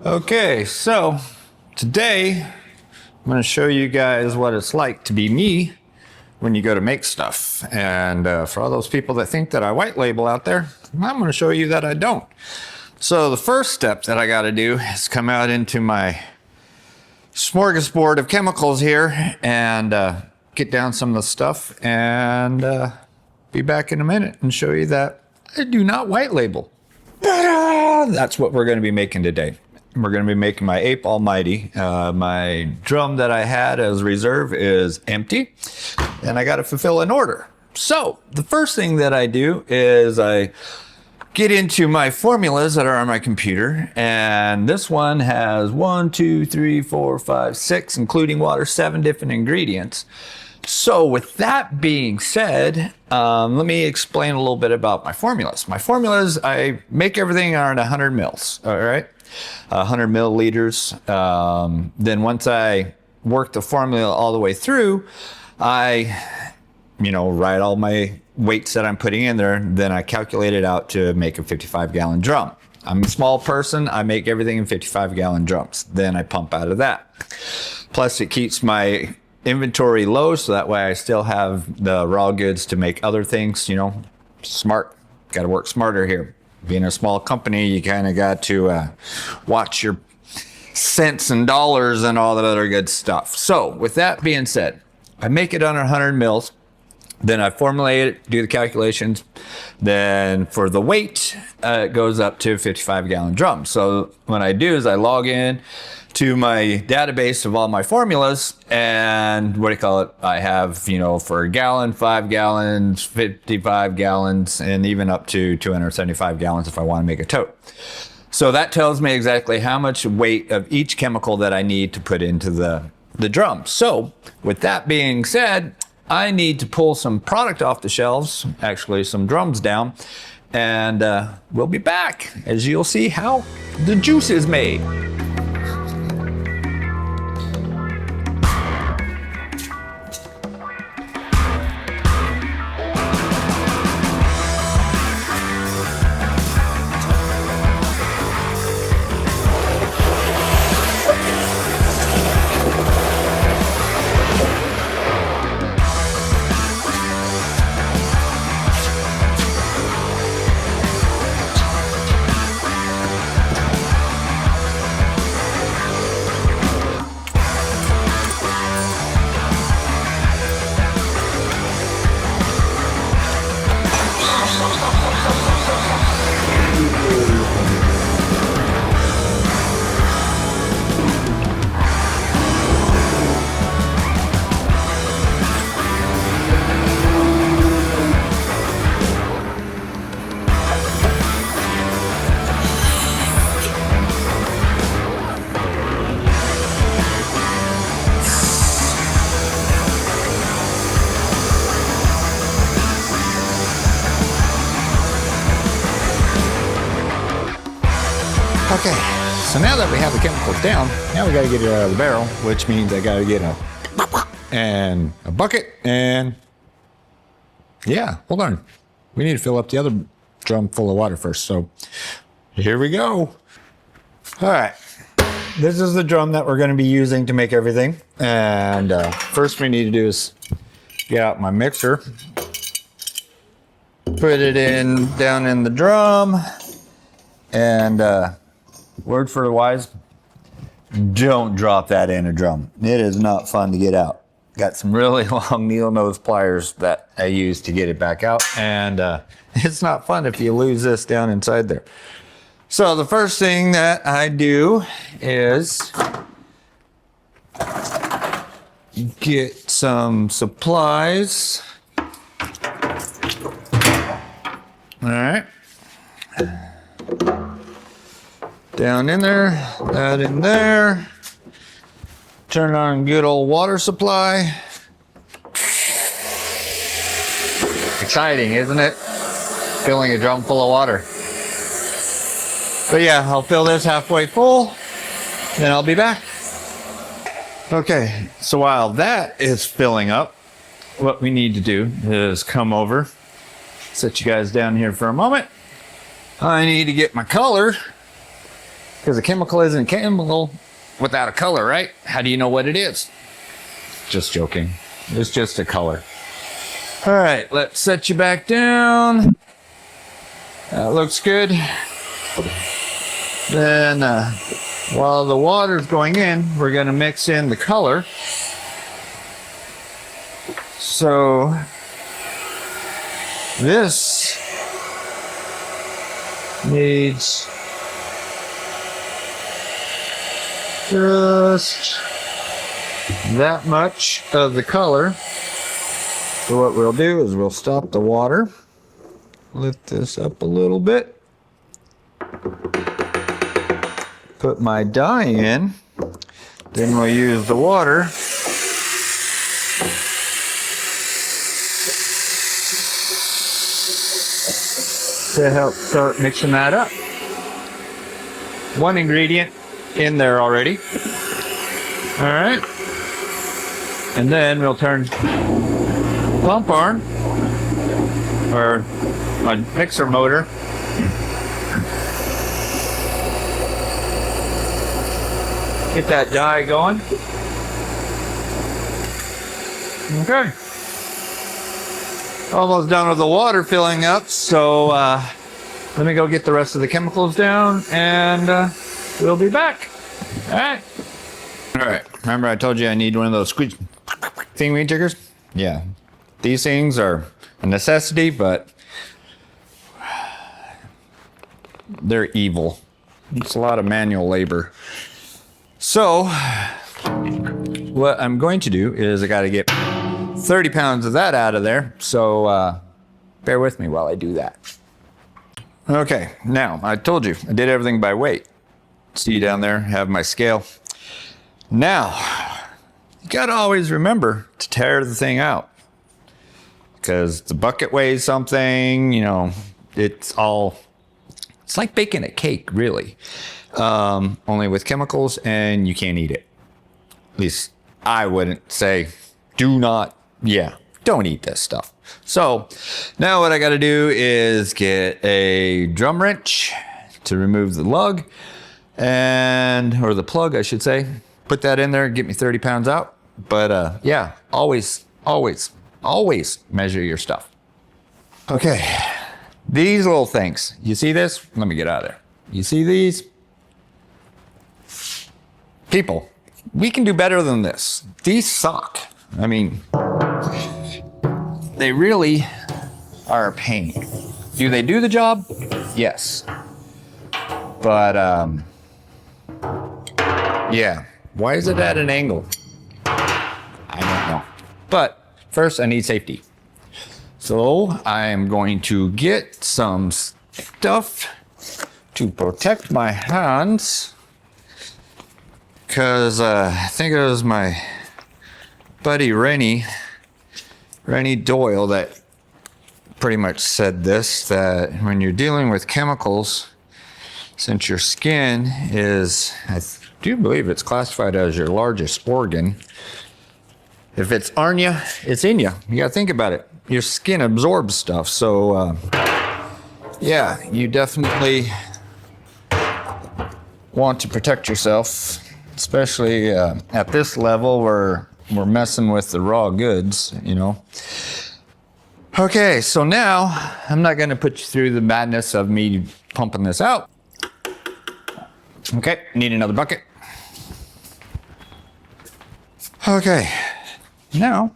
Okay, so today I'm going to show you guys what it's like to be me when you go to make stuff. And for all those people that think that I white label out there, I'm going to show you that I don't. So the first step that I got to do is come out into my smorgasbord of chemicals here and get down some of the stuff and be back in a minute and show you that I do not white label. Ta-da! That's what we're going to be making today. We're going to be making my Ape Almighty. My drum that I had as reserve is empty, and I got to fulfill an order. So the first thing that I do is I get into my formulas that are on my computer, and this one has 1, 2, 3, 4, 5, 6, including water, 7 different ingredients. So with that being said, let me explain a little bit about my formulas. My formulas, I make everything around 100 mils, all right? 100 milliliters. Then once I work the formula all the way through, I, write all my weights that I'm putting in there. Then I calculate it out to make a 55-gallon drum. I'm a small person. I make everything in 55-gallon drums. Then I pump out of that. Plus, it keeps my inventory low, so that way I still have the raw goods to make other things. Smart. Got to work smarter here. Being a small company, you kind of got to watch your cents and dollars and all that other good stuff. So with that being said, I make it under 100 mils. Then I formulate it, do the calculations. Then for the weight, it goes up to 55-gallon drum. So what I do is I log in to my database of all my formulas, and I have, for a gallon, 5 gallons, 55 gallons, and even up to 275 gallons if I want to make a tote. So that tells me exactly how much weight of each chemical that I need to put into the drum. So with that being said, I need to pull some product off the shelves, actually some drums down, and we'll be back as you'll see how the juice is made. Okay, so now that we have the chemicals down, now we got to get it out of the barrel, which means I got to get a bucket, and yeah, hold on. We need to fill up the other drum full of water first, so here we go. All right, this is the drum that we're going to be using to make everything, and first we need to do is get out my mixer, put it down in the drum, and word for the wise, don't drop that in a drum. It is not fun to get out. Got some really long needle nose pliers that I use to get it back out, and it's not fun if you lose this down inside there. So the first thing that I do is get some supplies. All right. Down in there, that in there. Turn on good old water supply. Exciting, isn't it? Filling a drum full of water. But yeah, I'll fill this halfway full, then I'll be back. Okay, so while that is filling up, what we need to do is come over, set you guys down here for a moment. I need to get my color Because a chemical isn't a chemical without a color, right? How do you know what it is? Just joking. It's just a color. All right, let's set you back down. That looks good. Then while the water's going in, we're going to mix in the color. So this needs just that much of the color. So what we'll do is we'll stop the water, lift this up a little bit, put my dye in, then we'll use the water to help start mixing that up. One ingredient in there already. All right. And then we'll turn pump on, or my mixer motor. Get that dye going. Okay. Almost done with the water filling up, so let me go get the rest of the chemicals down and we'll be back. All right. All right. Remember I told you I need one of those squeeze thingy jiggers? Yeah. These things are a necessity, but they're evil. It's a lot of manual labor. So what I'm going to do is I got to get 30 pounds of that out of there. So bear with me while I do that. Okay, now I told you I did everything by weight. See you down there, have my scale. Now, you got to always remember to tear the thing out. Because the bucket weighs something, you know, it's like baking a cake, really. Only with chemicals, and you can't eat it. At least I wouldn't say, don't eat this stuff. So now what I got to do is get a drum wrench to remove the lug, or the plug, I should say. Put that in there and get me 30 pounds out. But yeah, always measure your stuff. Okay, these little things. You see this? Let me get out of there. You see these? People, we can do better than this. These suck. I mean, they really are a pain. Do they do the job? Yes. But, yeah. Why is it at an angle? I don't know. But first, I need safety. So I am going to get some stuff to protect my hands. Because I think it was my buddy Rennie Doyle that pretty much said this, that when you're dealing with chemicals, since your skin is, I do believe it's classified as your largest organ, if it's on you, it's in you. You gotta think about it. Your skin absorbs stuff, so yeah, you definitely want to protect yourself, especially at this level where we're messing with the raw goods, you know. Okay, so now I'm not gonna put you through the madness of me pumping this out. Okay, need another bucket. Okay, now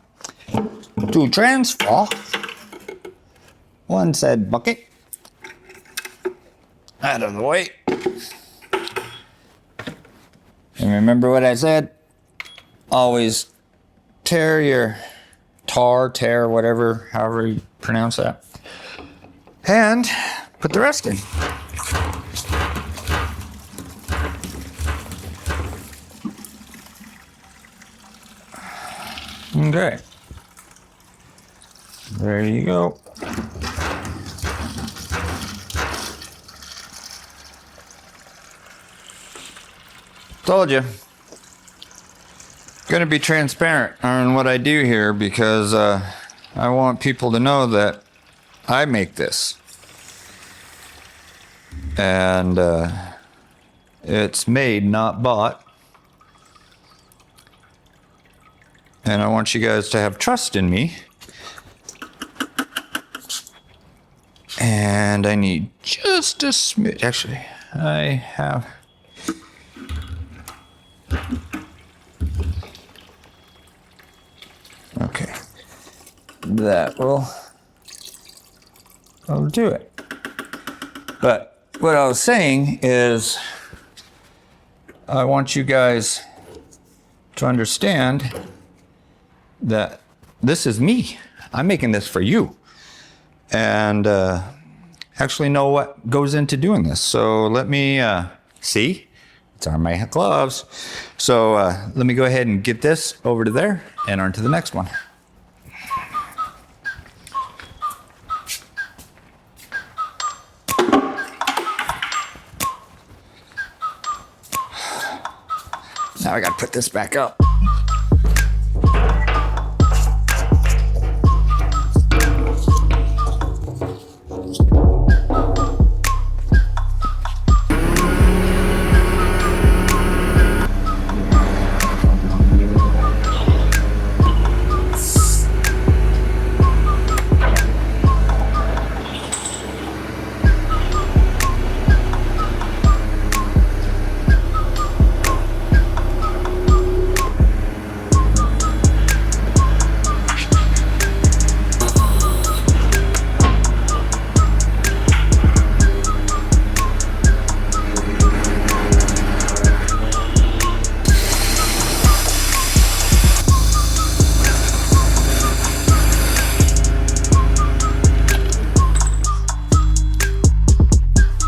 to transfer one said bucket out of the way. And remember what I said? Always tear your tear, whatever, however you pronounce that. And put the rest in. Okay. There you go. Told you. Going to be transparent on what I do here because I want people to know that I make this. And It's made, not bought. And I want you guys to have trust in me. And I need just a smidge. Actually, I have. Okay. That'll do it. But what I was saying is, I want you guys to understand that this is me. I'm making this for you. And actually know what goes into doing this. So let me see. It's on my gloves. So let me go ahead and get this over to there and on to the next one. Now I gotta put this back up.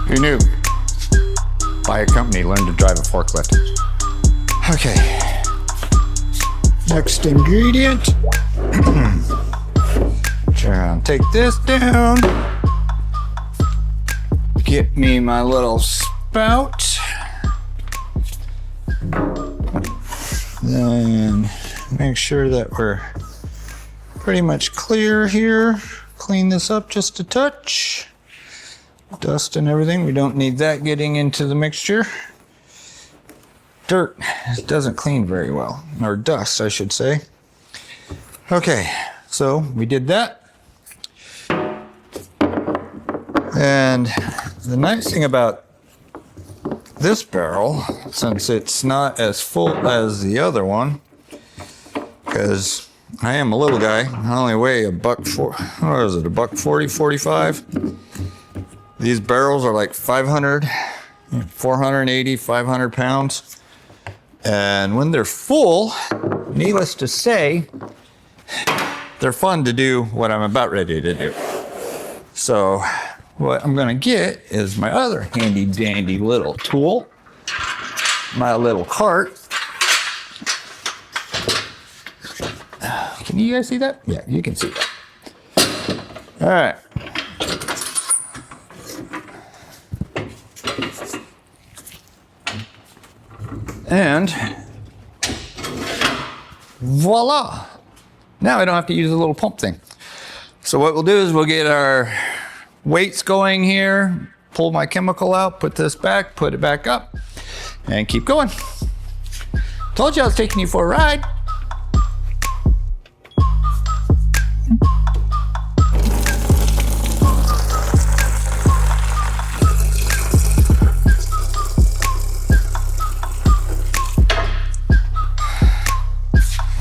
Who knew? Buy a company, learn to drive a forklift. Okay. Next ingredient. Take this down. Get me my little spout. Then make sure that we're pretty much clear here. Clean this up just a touch. Dust and everything, we don't need that getting into the mixture. Dirt, it doesn't clean very well, or dust, I should say. Okay, so we did that. And the nice thing about this barrel, since it's not as full as the other one, because I am a little guy, I only weigh $140, 45. These barrels are like 500, 480, 500 pounds. And when they're full, needless to say, they're fun to do what I'm about ready to do. So what I'm gonna get is my other handy dandy little tool, my little cart. Can you guys see that? Yeah, you can see that. All right. And voila! Now I don't have to use a little pump thing. So what we'll do is we'll get our weights going here, pull my chemical out, put this back, put it back up, and keep going. Told you I was taking you for a ride.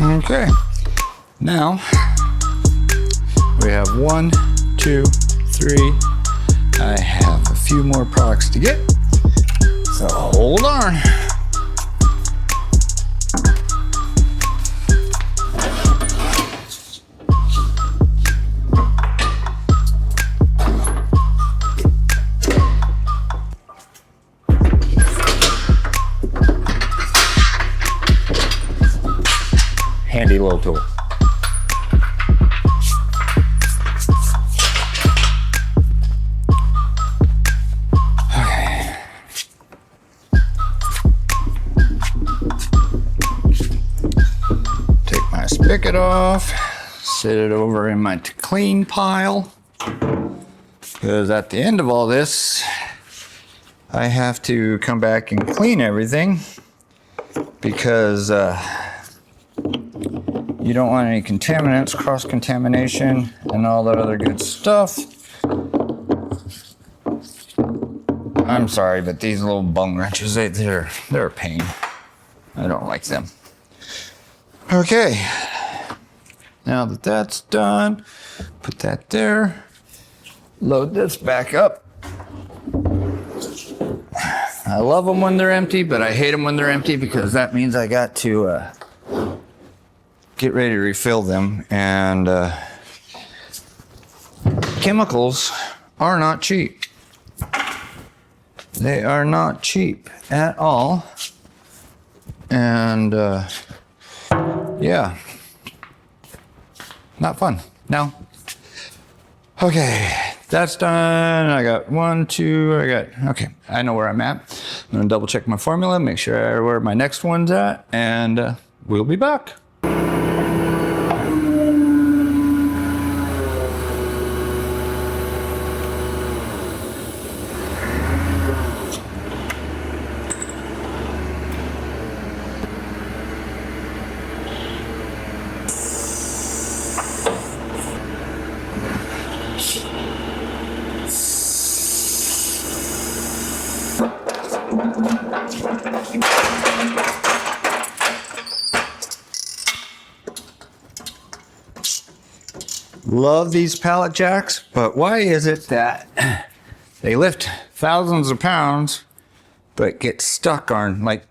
Okay, now we have 1, 2, 3. I have a few more products to get, so hold on. Handy little tool. Okay. Take my spigot off, set it over in my to clean pile, because at the end of all this, I have to come back and clean everything because you don't want any contaminants, cross-contamination, and all that other good stuff. I'm sorry, but these little bung wrenches, they're a pain. I don't like them. Okay, now that that's done, put that there. Load this back up. I love them when they're empty, but I hate them when they're empty because that means I got to get ready to refill them. And chemicals are not cheap. They are not cheap at all. And yeah, not fun. No. Okay, that's done. I got 1, 2, okay, I know where I'm at. I'm gonna double check my formula, make sure where my next one's at, and we'll be back. Love these pallet jacks, but why is it that they lift thousands of pounds but get stuck on like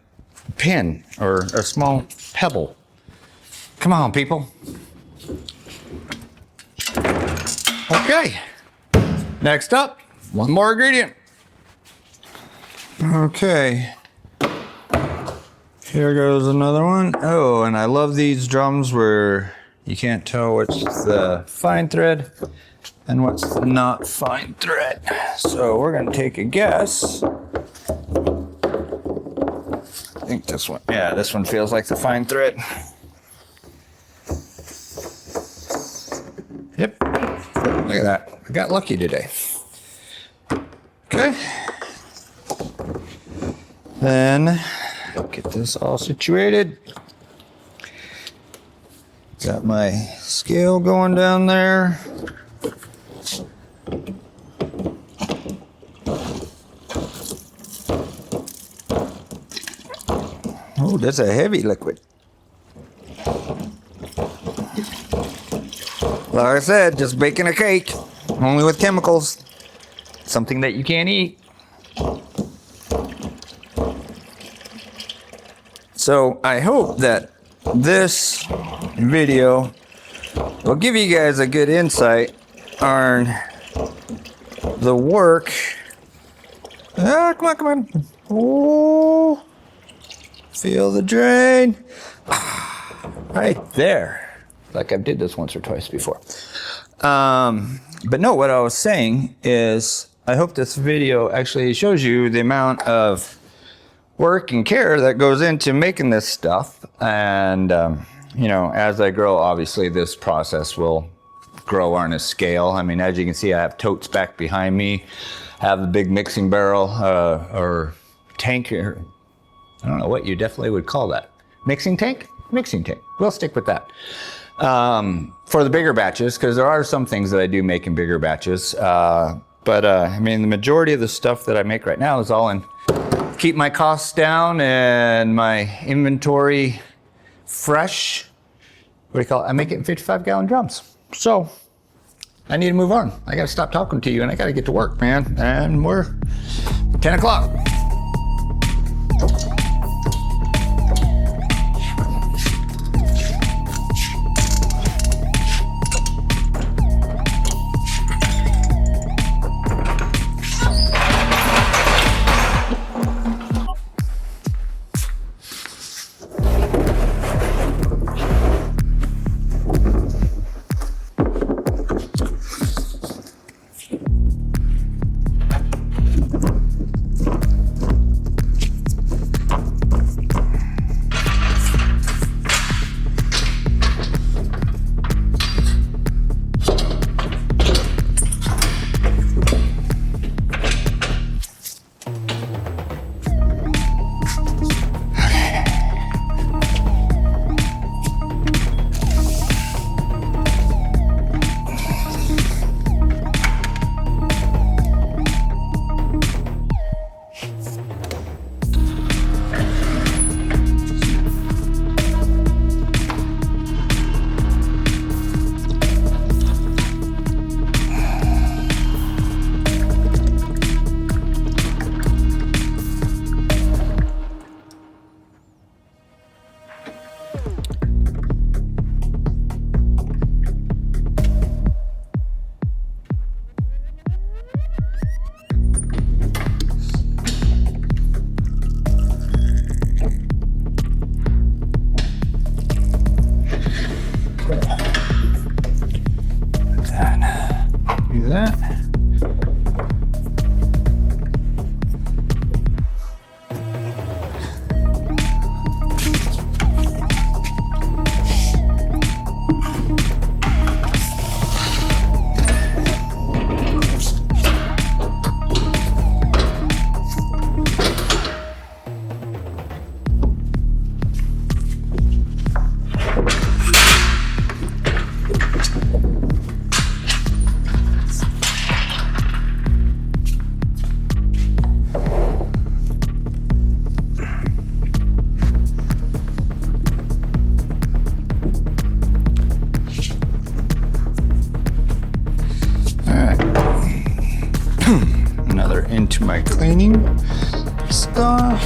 a pin or a small pebble? Come on, people. Okay, next up, one more ingredient. Okay, here goes another one. Oh, and I love these drums where you can't tell what's the fine thread and what's the not fine thread. So we're gonna take a guess. I think this one, yeah, this one feels like the fine thread. Yep, look at that. I got lucky today. Okay. Then get this all situated. Got my scale going down there. Oh, that's a heavy liquid. Like I said, just baking a cake, only with chemicals. Something that you can't eat. So I hope that this video will give you guys a good insight on the work. Ah, come on, come on. Oh, feel the drain. Right there. Like I did this once or twice before. But no, what I was saying is I hope this video actually shows you the amount of work and care that goes into making this stuff. And you know, as I grow, obviously this process will grow on a scale. I mean, as you can see, I have totes back behind me, have a big mixing barrel or tank here. I don't know what you definitely would call that. Mixing tank? Mixing tank. We'll stick with that. For the bigger batches, because there are some things that I do make in bigger batches. But I mean, the majority of the stuff that I make right now is all in keep my costs down and my inventory fresh. What do you call it? I make it in 55-gallon drums. So I need to move on. I got to stop talking to you and I got to get to work, man. And we're 10 o'clock. training stuff.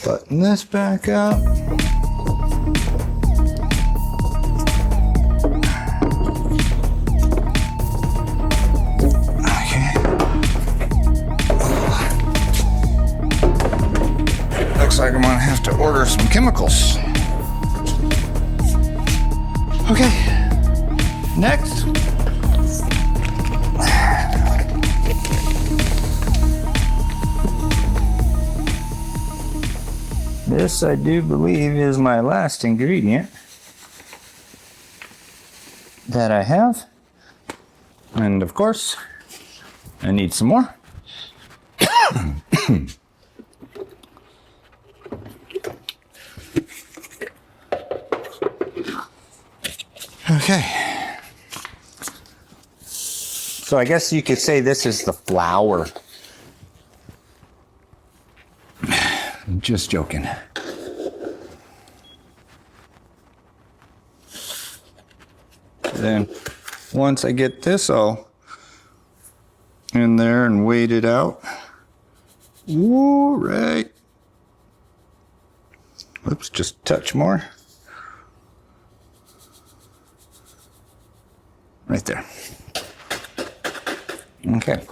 Button this back up. Okay. Looks like I'm gonna have to order some chemicals. Okay. Next. This, I do believe, is my last ingredient that I have. And of course, I need some more. Okay. So I guess you could say this is the flour. Just joking. Then once I get this all in there and weighed it out, all right. Oops, just a touch more. Right there. Okay.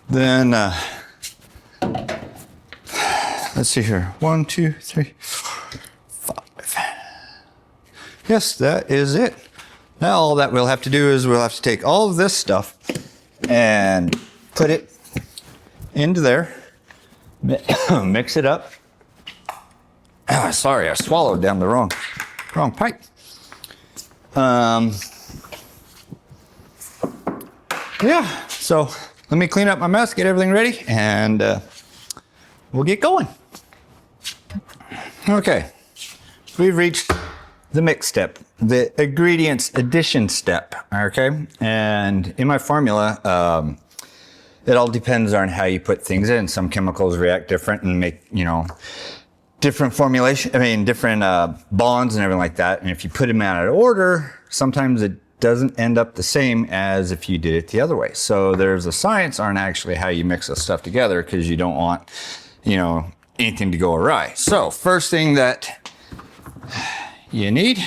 Then let's see here. 1, 2, 3, 4, 5. Yes, that is it. Now all that we'll have to do is we'll have to take all of this stuff and put it into there, mix it up. Ah, sorry, I swallowed down the wrong pipe. Yeah, so let me clean up my mess, get everything ready, and we'll get going. Okay, we've reached the mix step, the ingredients addition step, okay? And in my formula, it all depends on how you put things in. Some chemicals react different and make, different formulation, different bonds and everything like that. And if you put them out of order, sometimes it doesn't end up the same as if you did it the other way. So there's a science on actually how you mix this stuff together, because you don't want, anything to go awry. So first thing that you need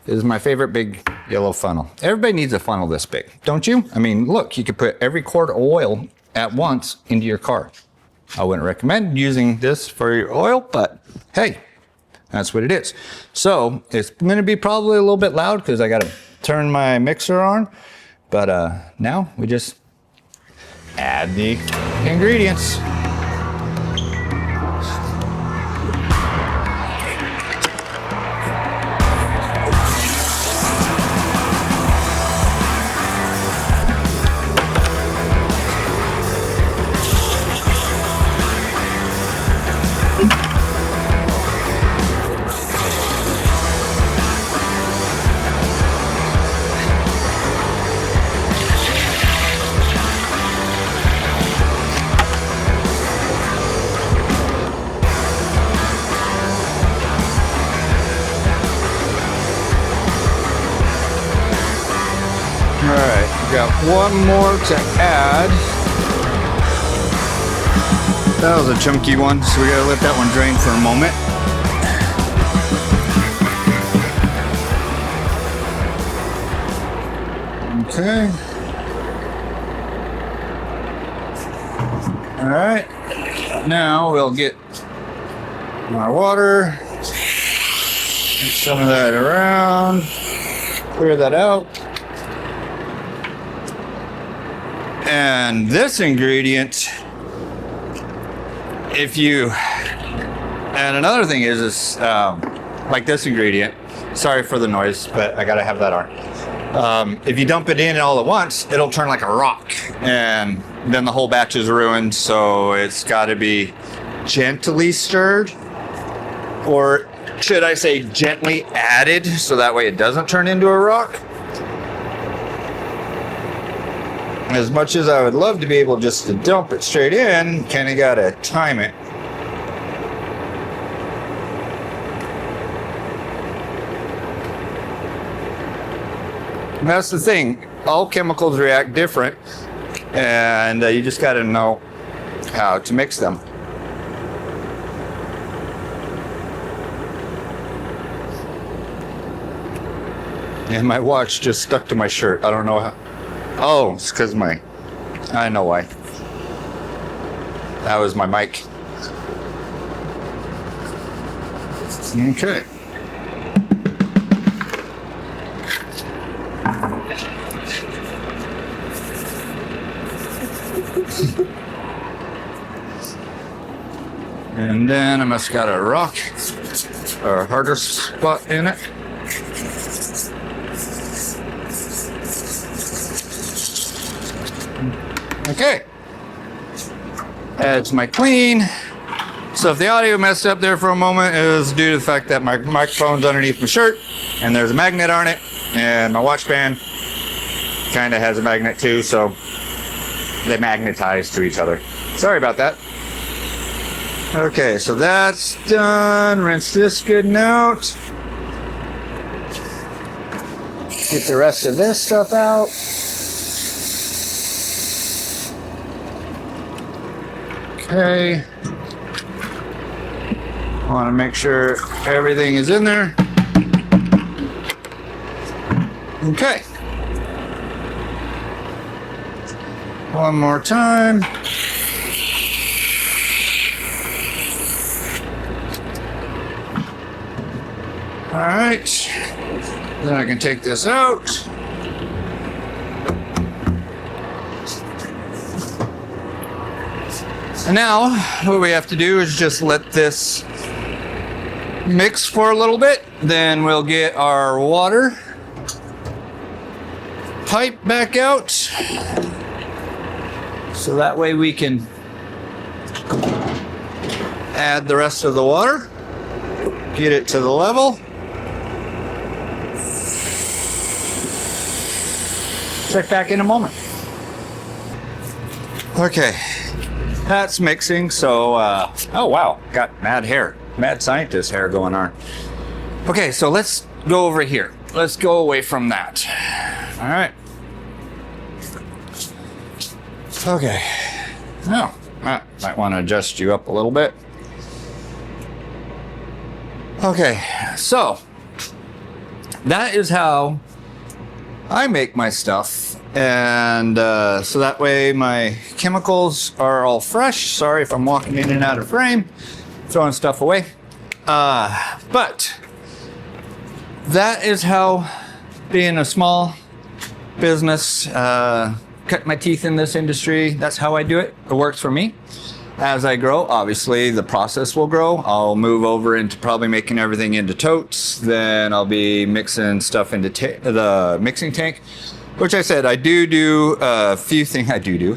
is my favorite big yellow funnel. Everybody needs a funnel this big, don't you? Look, you could put every quart of oil at once into your car. I wouldn't recommend using this for your oil, but hey, that's what it is. So it's going to be probably a little bit loud because I got to turn my mixer on. But now we just add the ingredients. Got one more to add. That was a chunky one, so we gotta let that one drain for a moment. Okay. All right. Now we'll get my water, get some of that around, clear that out. And this ingredient, and another thing is like this ingredient, sorry for the noise, but I gotta have that on. If you dump it in all at once, it'll turn like a rock, and then the whole batch is ruined. So it's gotta be gently stirred, or should I say gently added, so that way it doesn't turn into a rock. As much as I would love to be able just to dump it straight in, kind of gotta time it. And that's the thing. all chemicals react different, and you just got to know how to mix them. And my watch just stuck to my shirt. I don't know how. Oh, it's because I know why. That was my mic. Okay. And then I must got a rock or a harder spot in it. Okay. That's my clean. So if the audio messed up there for a moment, it was due to the fact that my microphone's underneath my shirt and there's a magnet on it, and my watch band kind of has a magnet too, so they magnetize to each other. Sorry about that. Okay, so that's done. Rinse this good and out. Get the rest of this stuff out. Okay. I want to make sure everything is in there. Okay. One more time. All right. Then I can take this out. And now what we have to do is just let this mix for a little bit. Then we'll get our water pipe back out. So that way we can add the rest of the water, get it to the level. Check back in a moment. Okay, that's mixing. So, oh wow, got mad hair, mad scientist hair going on. Okay, so let's go over here. Let's go away from that. All right. Okay. Now, I might want to adjust you up a little bit. Okay, so that is how I make my stuff, and so that way my chemicals are all fresh. Sorry if I'm walking in and out of frame, throwing stuff away. But that is how, being a small business, cut my teeth in this industry, that's how I do it. It works for me. As I grow, obviously the process will grow. I'll move over into probably making everything into totes. Then I'll be mixing stuff into the mixing tank, which I said I do a few things. I do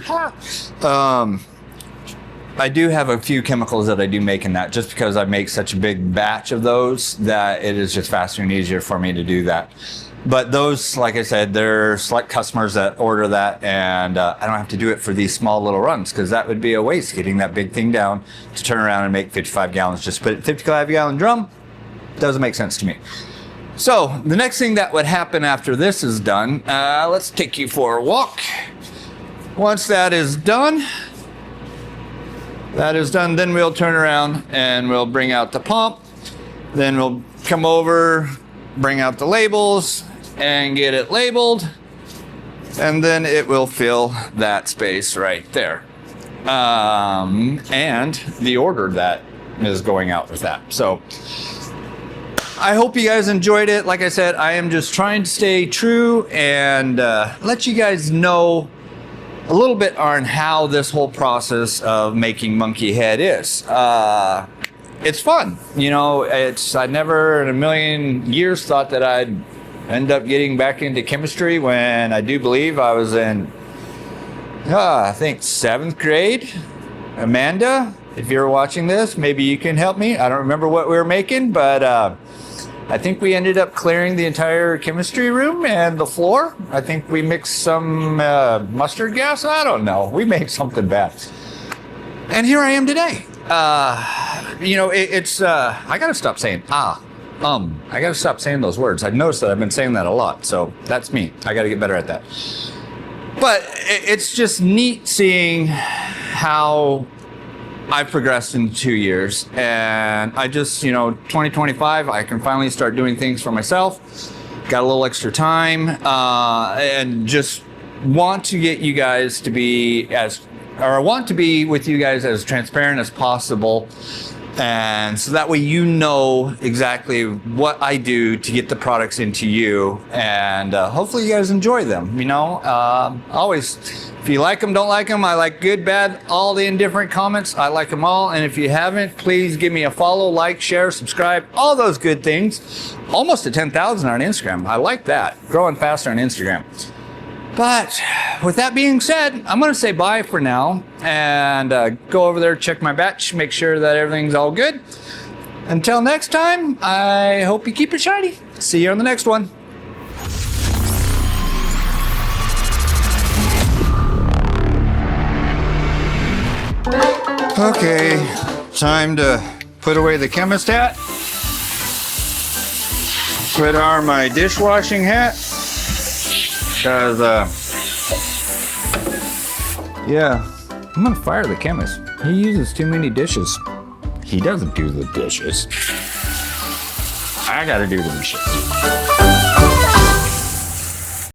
have a few chemicals that I do make in that, just because I make such a big batch of those that it is just faster and easier for me to do that. But those, like I said, there are select customers that order that, and I don't have to do it for these small little runs, because that would be a waste, getting that big thing down to turn around and make 55 gallons. Just put it in a 55-gallon drum. Doesn't make sense to me. So the next thing that would happen after this is done, let's take you for a walk. Once that is done, then we'll turn around and we'll bring out the pump. Then we'll come over, bring out the labels and get it labeled, and then it will fill that space right there, and the order that is going out with that. So I hope you guys enjoyed it. Like I said, I am just trying to stay true and let you guys know a little bit on how this whole process of making monkey head is. It's fun, you know. I never in a million years thought that I'd end up getting back into chemistry, when I do believe I was in, I think 7th grade. Amanda, if you're watching this, maybe you can help me. I don't remember what we were making, but I think we ended up clearing the entire chemistry room and the floor. I think we mixed some mustard gas. I don't know. We made something bad. And here I am today. You know, it's I gotta stop saying I gotta stop saying those words. I've noticed that I've been saying that a lot, so that's me. I gotta get better at that. But it's just neat seeing how I've progressed in 2 years, and I just, 2025, I can finally start doing things for myself. Got a little extra time, and just want to get you guys to be I want to be with you guys as transparent as possible. And so that way you know exactly what I do to get the products into you, and hopefully you guys enjoy them. Always, if you like them, don't like them, I like good, bad, all the indifferent comments. I like them all. And if you haven't, please give me a follow, like, share, subscribe, all those good things. Almost to 10,000 on Instagram. I like that. Growing faster on Instagram. But with that being said, I'm going to say bye for now and go over there, check my batch, make sure that everything's all good. Until next time, I hope you keep it shiny. See you on the next one. Okay, time to put away the chemist hat. Put on my dishwashing hat. Because, I'm gonna fire the chemist. He uses too many dishes. He doesn't do the dishes. I gotta do the dishes.